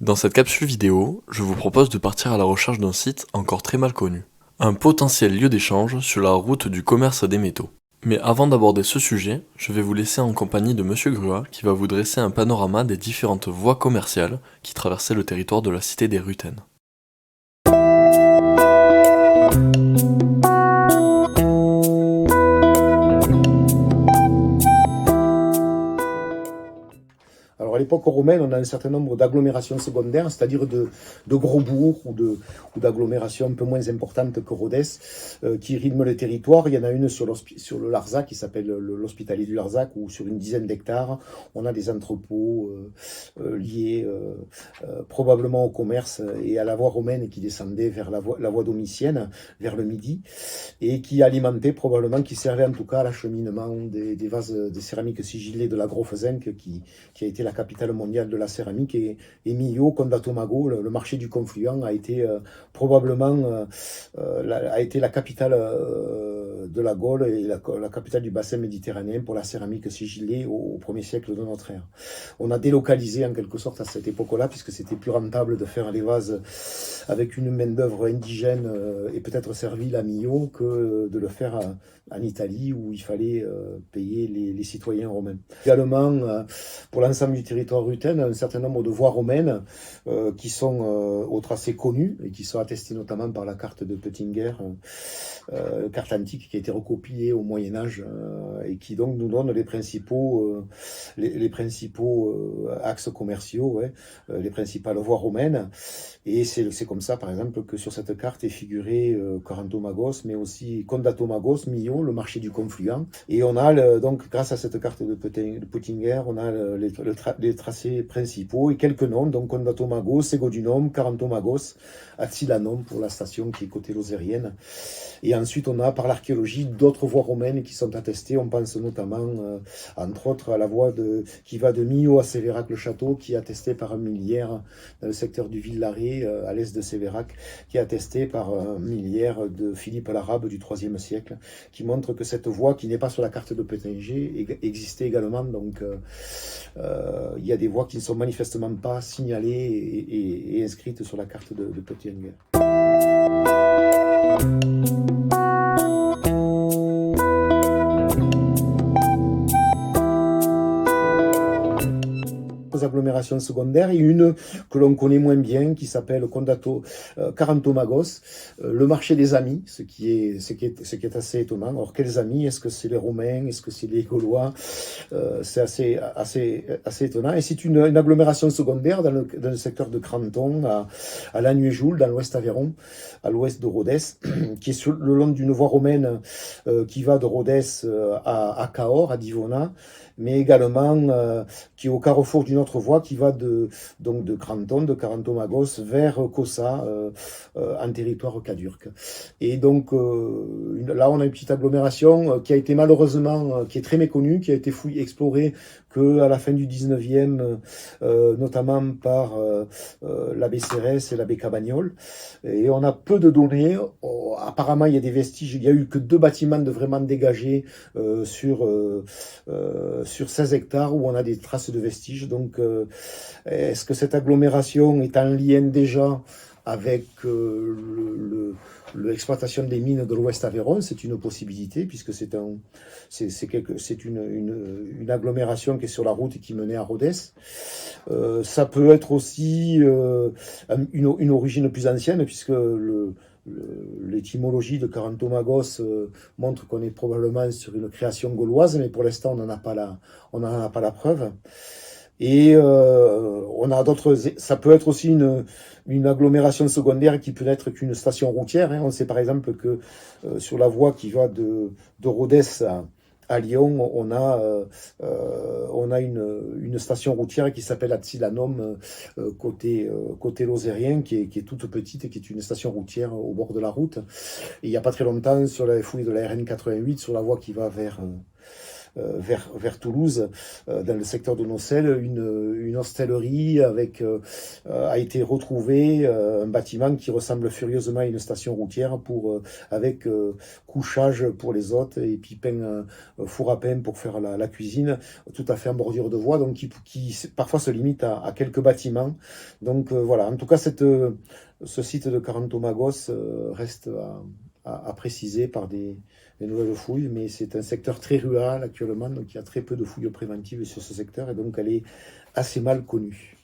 Dans cette capsule vidéo, je vous propose de partir à la recherche d'un site encore très mal connu. Un potentiel lieu d'échange sur la route du commerce des métaux. Mais avant d'aborder ce sujet, je vais vous laisser en compagnie de Monsieur Grua qui va vous dresser un panorama des différentes voies commerciales qui traversaient le territoire de la cité des Ruthènes. Alors à l'époque romaine, on a un certain nombre d'agglomérations secondaires, c'est-à-dire de gros bourgs ou d'agglomérations un peu moins importantes que Rhodes, qui rythment le territoire. Il y en a une sur le Larzac, qui s'appelle l'Hospitalier du Larzac, où sur une dizaine d'hectares, on a des entrepôts liés probablement au commerce et à la voie romaine qui descendait vers la voie domitienne, vers le midi, et qui alimentait probablement, qui servait en tout cas à l'acheminement des vases de céramique sigillés de la Grofesenque, qui a été la capitale mondiale de la céramique, et Millau, Condatomago, le marché du confluent, a été probablement a été la capitale de la Gaule et la capitale du bassin méditerranéen pour la céramique sigillée au 1er siècle de notre ère. On a délocalisé en quelque sorte à cette époque-là, puisque c'était plus rentable de faire les vases avec une main-d'œuvre indigène et peut-être servile à Millau que de le faire en Italie, où il fallait payer les citoyens romains. Également, pour l'ensemble du territoire ruthène, un certain nombre de voies romaines qui sont au tracé connu et qui sont attestées notamment par la carte de Peutinger, carte antique qui a été recopiée au Moyen-Âge et qui donc nous donne les principaux axes commerciaux, les principales voies romaines. Et c'est comme ça, par exemple, que sur cette carte est figuré Corantomagos, mais aussi Condatomagos, Millau, le marché du confluent. Et on a, donc, grâce à cette carte de Peutinger, on a les tracés principaux et quelques noms, donc Condatomagos, Segodunum, Carantomagos, Attilanum pour la station qui est côté lozérienne. Et ensuite, on a, par l'archéologie, d'autres voies romaines qui sont attestées. On pense notamment, entre autres, à la voie qui va de Millau à Sévérac-le-Château, qui est attestée par un milliaire dans le secteur du Villaret, à l'est de Sévérac, qui est attestée par un milliaire de Philippe l'Arabe du IIIe siècle, qui montre que cette voie, qui n'est pas sur la carte de Peutinger, existait également. Donc, il y a des voies qui ne sont manifestement pas signalées et inscrites sur la carte de Peutinger. Agglomérations secondaires et une que l'on connaît moins bien qui s'appelle Carantomagos, le marché des amis, ce qui est assez étonnant. Alors quels amis? Est-ce que c'est les Romains? Est-ce que c'est les Gaulois? C'est assez étonnant. Et c'est une agglomération secondaire dans le secteur de Cranton, à Lagnuéjoul, dans l'ouest Aveyron, à l'ouest de Rhodes, qui est le long d'une voie romaine qui va de Rhodes à Cahors, à Divona, mais également qui est au carrefour d'une autre voie qui va de Cranton, de Carantomagos, vers Cossa, en territoire cadurque. Et donc là, on a une petite agglomération qui a été malheureusement, qui est très méconnue, qui a été explorée qu'à la fin du 19e, notamment par l'abbé Cérès et l'abbé Cabagnol. Et on a peu de données. Apparemment, il y a des vestiges. Il n'y a eu que 2 bâtiments de vraiment dégagés sur 16 hectares où on a des traces de vestiges. Donc, est-ce que cette agglomération est en lien déjà avec l'exploitation des mines de l'Ouest Aveyron? C'est une possibilité, puisque c'est une agglomération qui est sur la route et qui menait à Rhodes. Ça peut être aussi une origine plus ancienne, puisque l'étymologie de Carantomagos montre qu'on est probablement sur une création gauloise, mais pour l'instant on n'en a pas la preuve. Et on a d'autres. Ça peut être aussi une agglomération secondaire qui peut n'être qu'une station routière. On sait par exemple que sur la voie qui va de Rhodes à Lyon, on a une station routière qui s'appelle Attilanum côté lozérien, qui est toute petite et qui est une station routière au bord de la route. Et il n'y a pas très longtemps, sur la fouille de la RN 88, sur la voie qui va vers Toulouse, dans le secteur de Nocelles, une hostellerie a été retrouvée, un bâtiment qui ressemble furieusement à une station routière avec couchage pour les hôtes et puis four à pain pour faire la cuisine, tout à fait en bordure de voie, donc qui parfois se limite à quelques bâtiments. Donc voilà, en tout cas, ce site de Carantomagos reste à préciser par des nouvelles fouilles, mais c'est un secteur très rural actuellement, donc il y a très peu de fouilles préventives sur ce secteur, et donc elle est assez mal connue.